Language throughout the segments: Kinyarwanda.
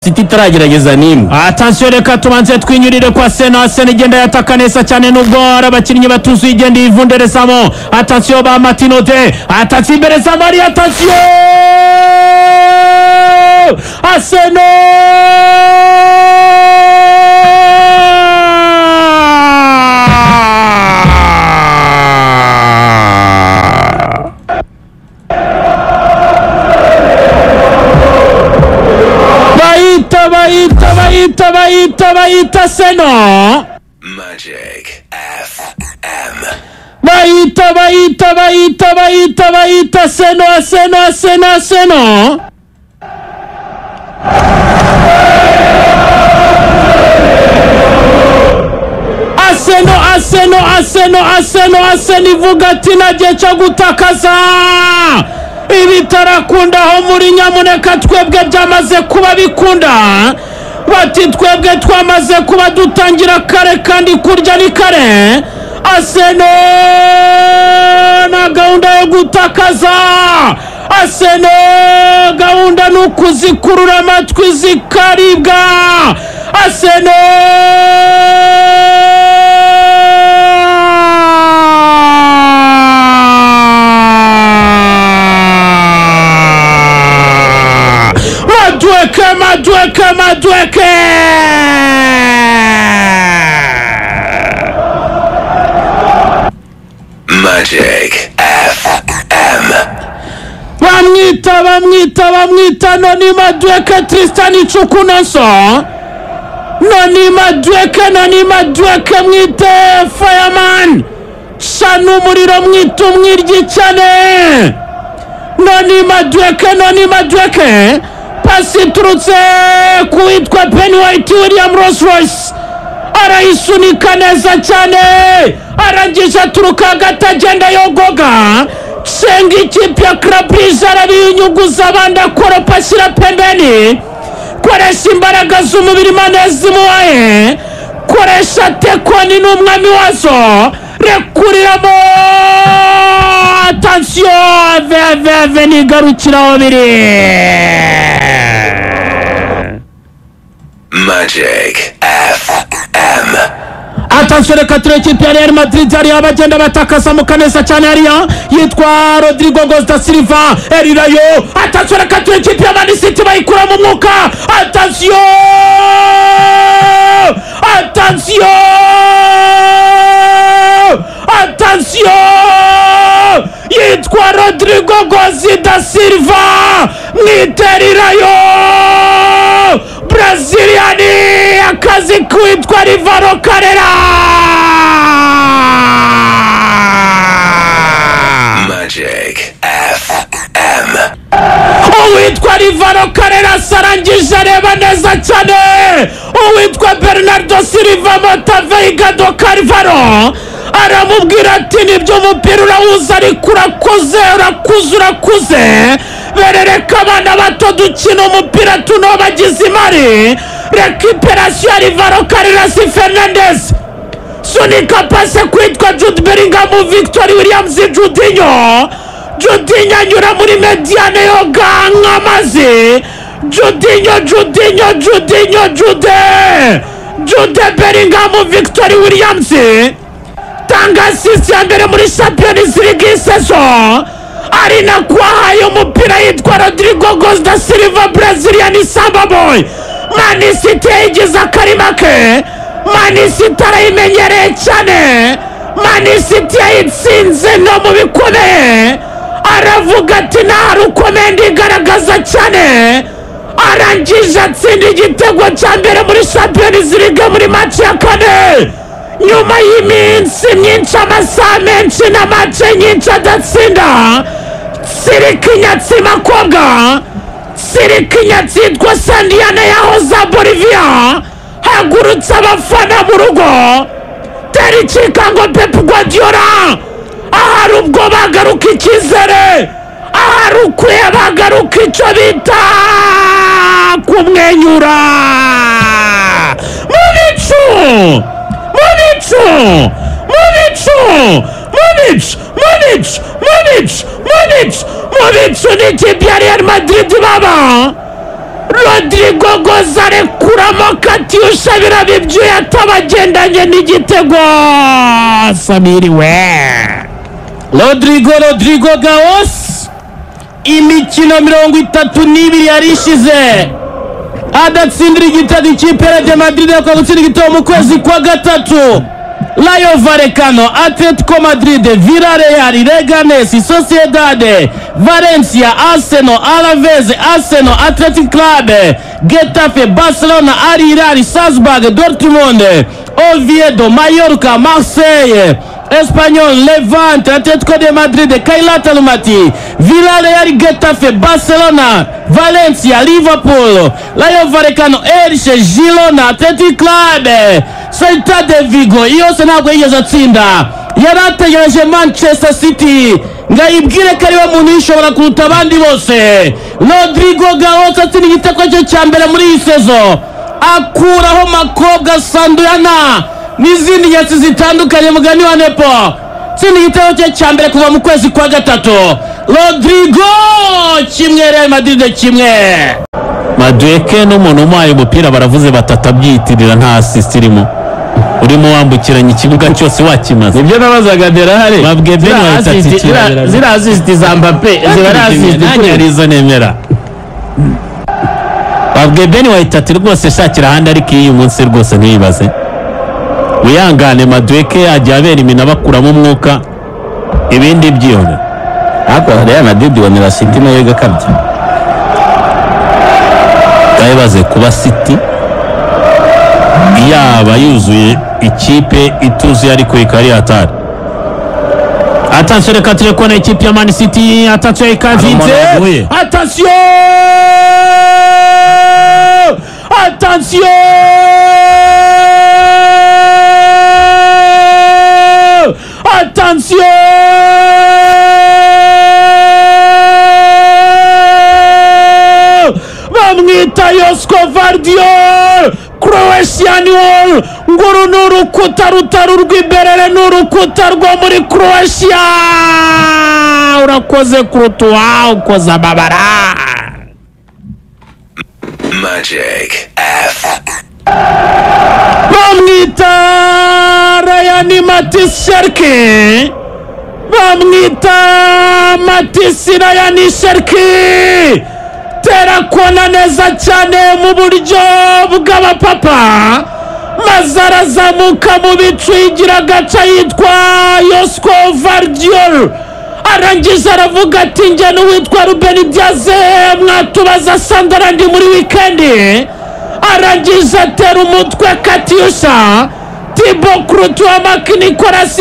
City itaragerageza nimwe. Attention reka tubanze twinyurire kwa Arsenal igenda yataka neza cyane nubwo abakinnyi batuzuye igenda ivunderezamo. Attention ba Martinote atatsi imbere za Maria. Attention Arsenal baita Arsenal Magic FM. baita Arsenal Arsenal ivuga ati nagiye cyo gutakaza ibitarakunda ho muri nyamuneka twebwe byamaze kuba bikunda bati twebwe twamaze kuba dutangira kare kandi kurya ni kare Arsenal na gahunda yo gutakaza Arsenal gahunda nukuzikurura amatwi zikaribwa Madueke Magic FM. bamwita noni Madueke Tristan Chukunonso noni Madueke mwite Fireman shanu umuriro mwite umwiryi cyane noni Madueke pasi turutse kuitwa Penny White William Royce arayisunika neza cyane arangije turuka gatagenda yogoga senga ikipe ya Clubs arabinyuguza abandi akora pasira pembeni koresha imbaraga z'umubiri manezi muwaye koresha tekoni n'umwami wazo rekuriramo attention veve nigarukiraho biri Magic FM. Attention reka tureke ikipe ya Real Madrid ari abagenda batakaza mu kanesa cyane hariya yitwa Rodrigo da Silva erirayo. Attention reka tureke ikipe ya Man City bayikura mu mwuka. Attention yitwa Rodrigo da Silva mwiterirayo Braziliani akazi kwitwa Rivaro Carrera. Magic FM. Uwitwa Rivaro Carrera sarangije areba neza cyane uwitwa Bernardo Silva Montaveiga do Carvalho aramubwira ati nibyo umupira urawuza ariko urakuze berereka abana bato dukina umupira tunobagize imari recuperation ya Rivaro Carrera si Fernandes sunika pase kwitwa Jude Bellingham Victor Williams Judinho anyura muri mediane yoga nk'amazi Jude Bellingham Victor Williams tanga assist ya mbere muri Champions League season ari na kwahaye umupira yitwa Rodrigo da Silva Brazilian Samba Boy. Man City yagize akarima ke, Man City arayimenyereye cyane, Man City yayitsinze no mu bikomeye aravuga ati nta rukomende igaragaza cyane arangije atsinda igitego cya mbere muri Champions League muri match ya kane nyuma y'iminsi myinshi amasaha menshi na match nyinshi adatsinda. Sirikinyatsi makobwa Sirikinyatsi yitwa Sandiana yahoze Bolivia hagurutse abafana mu rugo tericika ngo Pep Guardiola ahari ubwo bagaruka icyizere ahari ukwiye bagaruka icyo bita kumwenyura mu bicu n'ikipe ya Real Madrid baba Rodrigo Goes arekuramo Katyusha biraba ibyuya atabagendanye n'igitego. Samiri we Rodrigo Goes imikino 32 yarishize adatsindira igitego ikipe ya Real Madrid yo gutsinda igitego mu kwezi kwa gatatu. Rayo Vallecano, Atletico Madrid, Villarreal, Leganés, Sociedad, Valencia, Arsenal, Alaves, Arsenal, Athletic Club, Getafe, Barcelona, Al Hilal, Salzburg, Dortmund, Oviedo, Mallorca, Marseille, Espanyol, Levante, Atletico de Madrid, Kairat Almaty, Villarreal, Getafe, Barcelona, Valencia, Liverpool, Rayo Vallecano, Elche, Girona, Athletic Club, Celta de Vigo. Yose ntabwo yigeze atsinda. Yarategereje Manchester City ngayibwire ko ariwe muntu yishobora kuruta abandi bose. Rodrigo Goes atsinda igitego cye cya mbere muri iyi sezo, akuraho Makobwa, Sanduyana n'izindi nyatsi zitandukanye. Mugani wa Nepo tsinda igitego cye cya mbere kuva mu kwezi kwa gatatu. Rodrigo kimwe, Real Madrid kimwe. Madueke n'umuntu umuhaye umupira baravuze batatabyitirira nta assist irimo. Urimo wambukiranya ikibuga cyose wakimaze. Ibyo nabazaga derahari. Babwiye Ben White zira assist za Mbappe zira assist kuri arizo nemera. Babwiye Ben White ati rwose shakira ahandi ariko iyi munsi rwose ntiyibaze. Wihangane Madueke yajya abera imina bakuramo umwuka ibindi byiyone. Ako Real Madrid wanira City nayo gakabye. Baze kuba City yaba yuzuye ikipe ituzuye ariko ikari hatari. Attention reka turekone ikipe ya Man City. Attention ikavinze. Attention bamwita Josko Vardiol, Croatian wall. Nguru n'urukuta rutari urw'imbere n'urukuta rwo muri Croatia. Urakoze kuruta ukoza amabara. Magic F. Bamwita Ryan Matis-Cherki. Bamwita Ryan Cherki. Tera kona neza cyane mu buryo bw'abapapa, maze arazamuka mu bicu yigira gaca yitwa Josko Vardiol. Arangiza aravuga ati njye n'uwitwa Ruben Diaz mwatubaza Sunderland muri wikendi. Arangiza atera umutwe Katyusha, Thibaut Courtois, Nicolas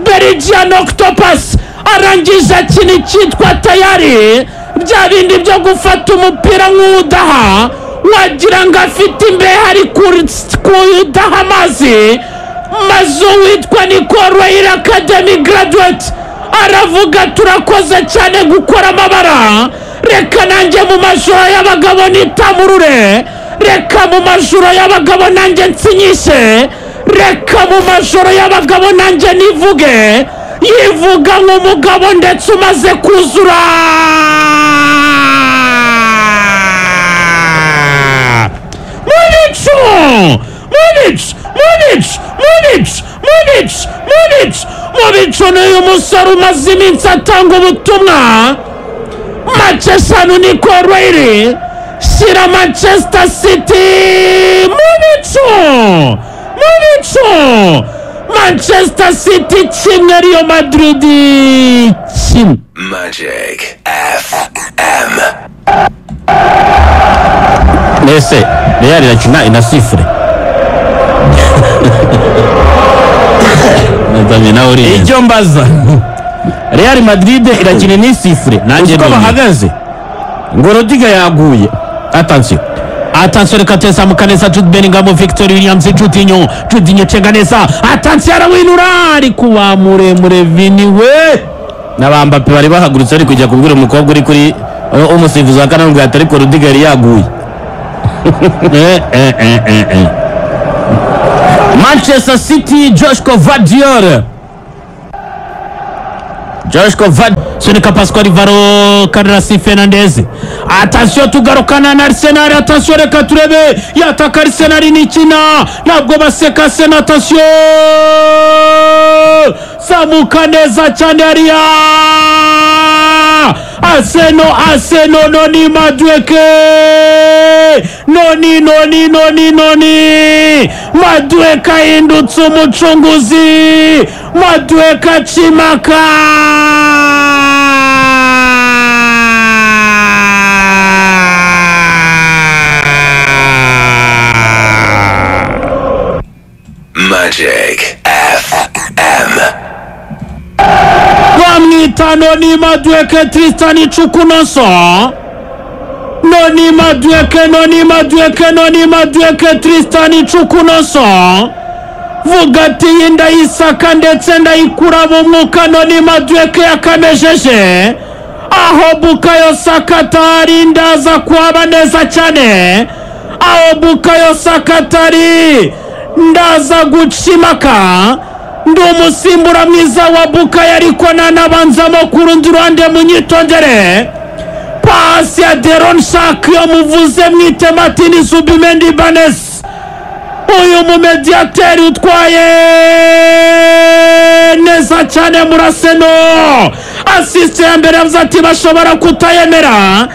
Belgian Octopus. Arangiza kini cyitwa tayari, bya bindi byo gufata umupira nk'udaha wagira ngo afite imbehe ari kudaha amazi. Maze witwa Nicole Academy graduate aravuga turakoze cyane gukora amabara, reka nanjye mu majoro y'abagabo nitamurure, reka mu majoro y'abagabo nanjye nsinyishe, reka mu majoro y'abagabo nanjye nivuge. Yivuga nk'umugabo ndetse umaze kuzura. Munic n'uyu musore umaze iminsi atanga ubutumwa. Manchester United shyira Manchester City. Munic Manchester City kimwe, Real Madrid kimwe. Magic FM. Nese Real irakina inasifure. Icyo mbaza Real Madrid irakina inisifure nanjye uko bahagaze ngo Rodrigo yaguye. Attention reka tezamuka neza Jude Bellingham, Victor Williams, Judinho cenga neza. Attention arawinura ariko wa muremure Vini we n'abambape bari bahagurutse ari kujya kubwira umukobwa uri kuri umusifuzi wa kanambwe atari ko Rodrigo yari yaguye. Manchester City, Josko Vardiol. Sunika Pasquale Varo Carrasi Fernandez. Attention tugarukana na Arsenal, attention reka turebe yataka Arsenal nikina nabwo baseka Arsenal. Attention zamuka neza cyane hariya Arsenal noni Madueke noni Madueke ahindutse umucunguzi, Madueke Chimaka. Magic FM. Wamwita noni Madueke Tristan Chukunoso. Noni Madueke Tristan Chukunoso. Vugati yinda isaka ndetse ndayikura mu mwuka. Noni Madueke yakamejeje aho Bukayo Saka atari ndaza kuba neza cyane, aho Bukayo Saka atari ndaza gucimaka. Ndi umusimbura mwiza wa Bukayo ariko nanabanzamo ku rundi ruhande munyitondere. Pasi ya Deron Shak yo muvuze mwite Martin Zubimendi Banes, uyu mumediateri utwaye neza cyane muri Arsenal. Assist ya mbere yavuze ati bashobora kutayemera,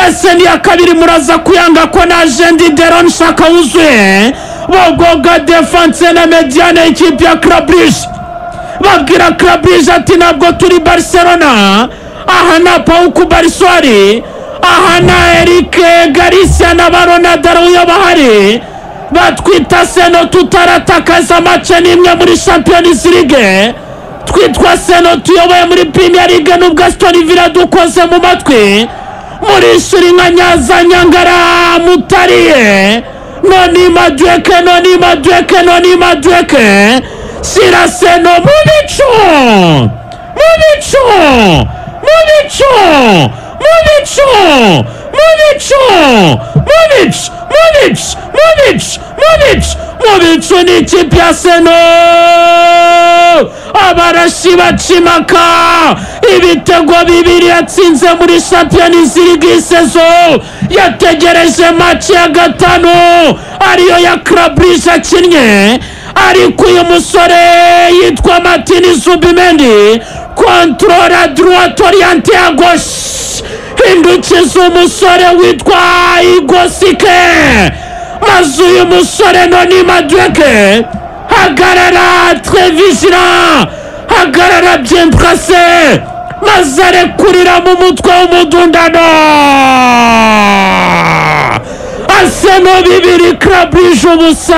ese ni ya kabiri muraza kuyanga ko na Jendi Deron Shak wuzuye. Bogoga defense na mediane ikipe ya Club Brugge babwira Club Brugge ati ntabwo turi Barcelona, aha na Pau Kubariswari, aha na Eric Garcia na Baronadaro bahari, batwita Seno tutaratakaza match n'imwe muri Champions League, twitwa Seno tuyoboye muri Premier League n'ubwo Aston Villa dukoze mu matwi muri Shiringa Nyaza Nyangara mutariye. Noni Madueke sira Seno mubico ni ikipe ya Seno. Abarashi bacimaka ibitego bibiri yatsinze muri Champions League season, yategereje match ya gatanu ariyo ya Club Brugge akinnye, ariko uyu musore yitwa Martin Zubimendi contrôle droite orienté à gauche, hindukiza umusore witwa Igosike, maze uyu musore Noni Madueke hagarara très vigilant, hagarara bien placé, maze arekurira mu mutwe w'umudundano. Arsenal bibiri Club Brugge ubusa.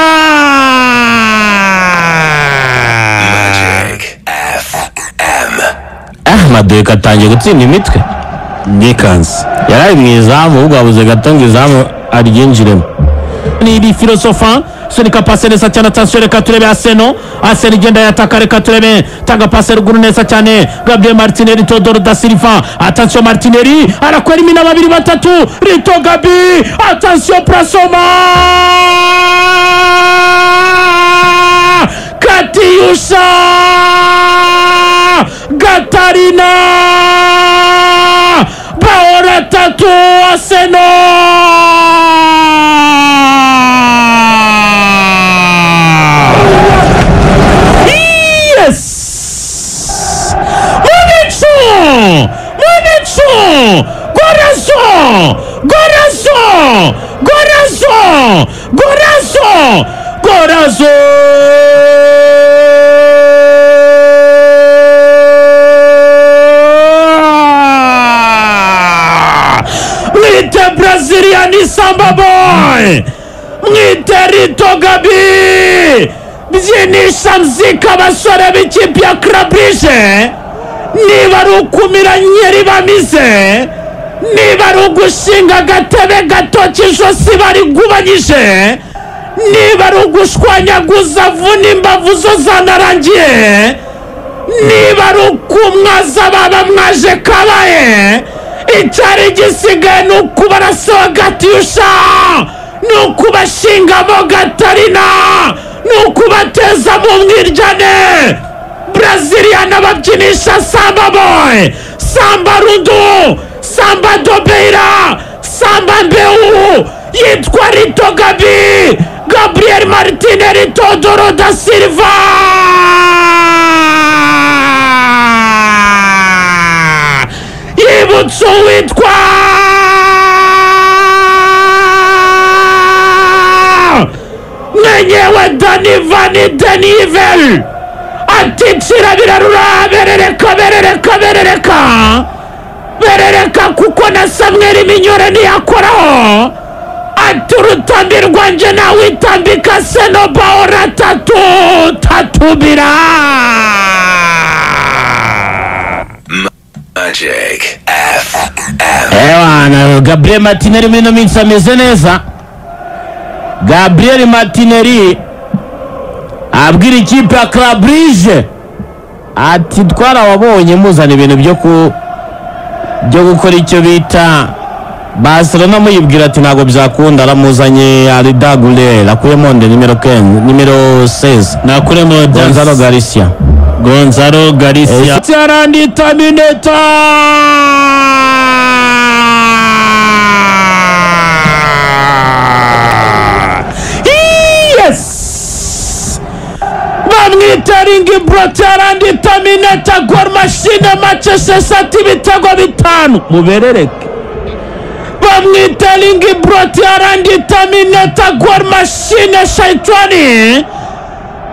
Magic FM. Madueke atangiye gutsinda imitwe nikanze, yari mu izamu ahubwo abuze gato ngo izamu aryinjiremo. Ni filosofa Sunika pase neza cyane. Attention reka turebe Arsenal igenda yataka, reka turebe tanga pase ruguru neza cyane Gabriel Martinelli, Teodoro da Silva. Attention Martinelli arakora imina babiri batatu, Rito Gabi, attention Prasoma Katiusha Gatarina Baora tatu Arsenal. Gorazo mwite Brazilian Samba Boy, mwite Rito Gabi, byinisha mzika abasore b'ikipe ya Club Brugge. Niba ari ukumira nyeri bamize, niba ari ugushinga agatebe gato k'ijosi barigubanyije, niba ari ugushwanyaguza vuna imbavu zo zanarangiye, niba ari ukumwaza baba mwaje kabaye, icyari gisigaye ni ukubarasa Gatiyusha, ni ukubashingamo Gatarina, ni ukubateza mu mwiryane. Brazilian ababyinisha Samba Boy, Samba Rundu, Samba Dobeira, Samba Mbeu, yitwa Rito Gabi, Gabriel Martinelli, Teodoro da Silva. Yibutsu witwa mwenyewe Danivani Denivel. Atitsira birarura berereka kuko na Samuel Minyore niyakoraho. Ati urutambi rwanje nawe itambika Senobaora tatubira. Magic FM. Ewana Gabriel Martinelli muri no minsi ameze neza. Gabriel Martinelli abwira ikipe ya Club Brugge ati twarababonye muzana ibintu byo gukora icyo bita Barcelona, muyibwira ati ntabwo byakunda. Aramuzanye Arda Güler, akuyemo nimero 16 nakuremo Gonzalo Garcia Tiarandi Tamineta. Bamwitaringi Tiarandi Tamineta Gor Machine Manchester City ibitego 5 muberereke. Bamwitaringi Tiarandi Tamineta Gor Machine Shaitani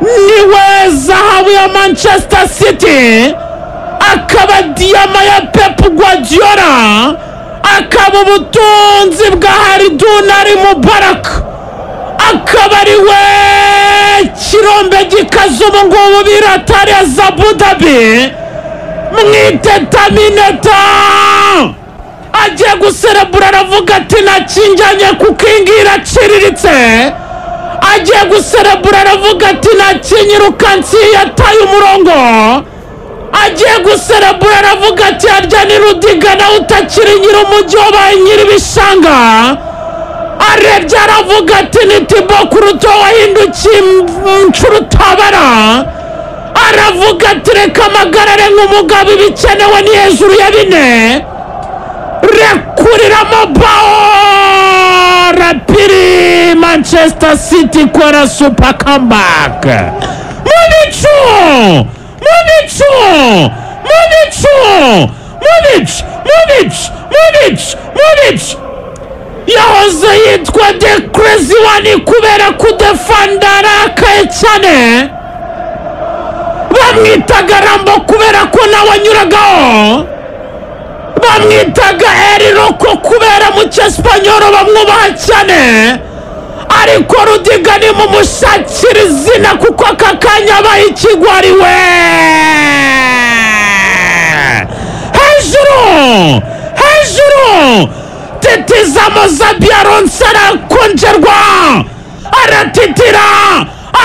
niwe zahabu ya Manchester City, akaba diyama ya Pep Guardiola, akaba ubutunzi bwa Haridunari Mubarak, akaba ari we kirombe gikaze ubu ngubu biratari ya Abu Dhabi. Mwite Tamineta agiye guserebura, aravuga ati nakinjanye kuko ingira aciriritse. Agiye guserebura, aravuga ati nakinyirukansi yataye umurongo. Agiye guserebura, aravuga ati harya ni Rudiga nawe utakiri nyir'umujyi wabaye nyir'ibishanga. Arebye aravuga ati ni Thibaut Courtois wahindukiye nshurutabara. Aravuga ati reka amagarare nk'umugabo, ibikenewe ni hejuru ya 4. Rekuriramo bao rapiri Manchester City kora super comeback. Munich yahoze yitwa The Crazy One kubera kudefandara akaye cyane. Bamwitaga Rambo kubera ko nawe anyuragaho. Bamwitaga Eri Roko kubera mu cy'Espanyol bamwubaha cyane. Ariko Rudiga ni mumushakira izina kuko aka kanya abaye ikigwari we. Hejuru titizamo Xabi Alonso arakonjerwa, aratitira,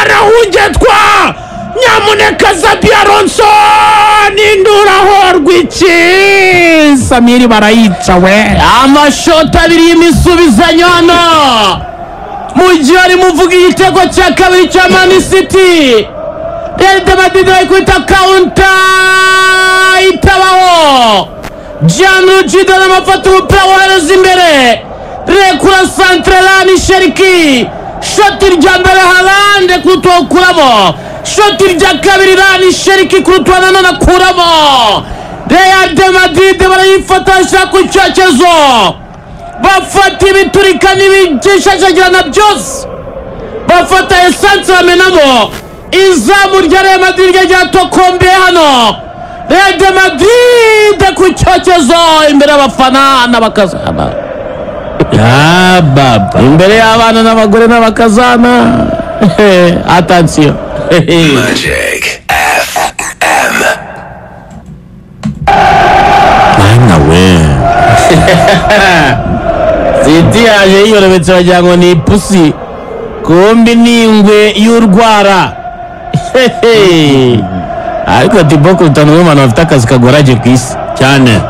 arahungetwa. Nyamuneka Xabi Alonso ninduraho rw'iki Samiri barayica we. Amashota abiri y'imisubizanyo hano mu gihe ari muvuga igitego cya kabiri cya Man City. Real Madrid ari kwita counter itabaho. Gianluigi Donnarumma afata umupira wohereza imbere, rekura Santrelani Sheriki, shoti rya mbere Haaland Courtois ukuramo, shoti rya kabiri Rani Sheriki Courtois nanone akuramo. Real Madrid barayifatasha ku cyerekezo, bafata ibiturika n'ibishashagirana byose, bafata esanse bamenamo. Izamu rya Real Madrid ryatokombe hano. Real Madrid ku cyerekezo imbere y'abafana n'abakazana. Ya baba, imbere y'abana n'abagore n'abakazana. Attention. Magic FM. Nawe City yaje yiyorobetse wagira ngo ni pusi, kumbi ni ingwe y'urwara. Ariko Thibaut Courtois n'umwana bafite akazi kagoraje ku isi cyane.